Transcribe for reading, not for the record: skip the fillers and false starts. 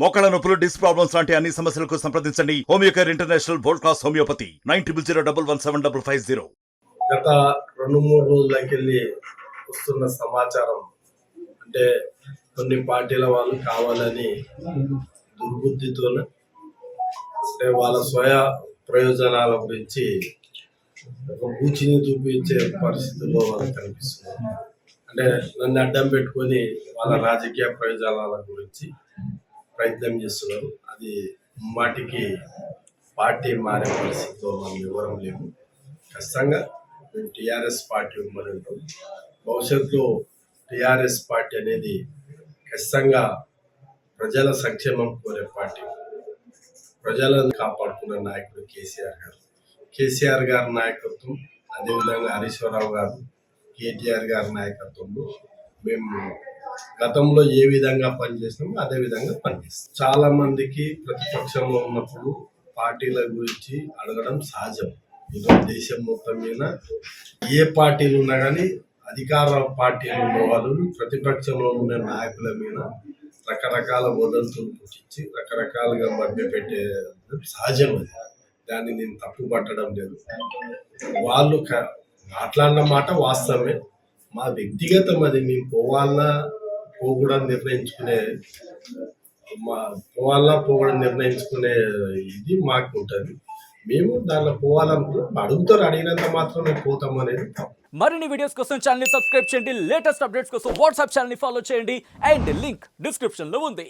మోకాళ్ళ నొప్పులు, disc problems లాంటి అన్ని సమస్యలకు సంప్రదించండి Homeocare international world class homeopathy 9001175550. గత 2-3 రోజులకెళ్ళి వస్తున్న సమాచారం అంటే కొన్ని పార్టీల వాళ్ళు కావాలని దుర్బుద్ధితోనే అంటే వాళ్ళ స్వయ ప్రయోజనాల గురించి ఒక బూచిని చూపించే పరిస్థితుల్లో వాళ్ళు కనిపిస్తున్నారు. అంటే నన్ను అడ్డం పెట్టుకొని వాళ్ళ రాజకీయ ప్రయోజనాల గురించి ప్రయత్నం చేస్తున్నారు. అది మాటికి పార్టీ మారే పరిస్థితిలో మనం వివరం లేము. ఖచ్చితంగా మేము టీఆర్ఎస్ పార్టీ ఉమ్మడి ఉంటాం. భవిష్యత్తులో టీఆర్ఎస్ పార్టీ అనేది ఖచ్చితంగా ప్రజల సంక్షేమం కోరే పార్టీ, ప్రజలను కాపాడుకున్న నాయకుడు కేసీఆర్ గారి నాయకత్వం, అదేవిధంగా హరీశ్వరరావు గారు, కేటీఆర్ గారి నాయకత్వంలో మేము గతంలో ఏ విధంగా పనిచేసినామో అదే విధంగా పనిచేస్తాం. చాలా మందికి ప్రతిపక్షంలో ఉన్నప్పుడు పార్టీల గురించి అడగడం సహజం. ఈరోజు దేశం మొత్తం మీద ఏ పార్టీలు ఉన్నా కానీ అధికార పార్టీలు ఉన్న వాళ్ళు ప్రతిపక్షంలో ఉన్న నాయకుల మీద రకరకాల వదంతులు పుట్టించి రకరకాలుగా మధ్య పెట్టే సహజం. అది దాన్ని నేను తప్పు పట్టడం లేదు. వాళ్ళు మాట్లాడిన మాట వాస్తవమే. మా వ్యక్తిగతం అది. మేము పోవాలన్నా పోకూడదు నిర్ణయించుకునే ఇది మాకు ఉంటుంది. మేము దాంట్లో పోవాలనుకుంటున్నాం. అడుగుతారు, అడిగినంత మాత్రం మేము పోతాం అనేది. మరిన్ని వీడియోస్ కోసం ఛానల్ ని సబ్స్క్రైబ్ చేయండి. లేటెస్ట్ అప్డేట్స్ కోసం వాట్సాప్ ఛానల్ ని ఫాలో చేయండి. అండ్ లింక్ డిస్క్రిప్షన్ లో ఉంది.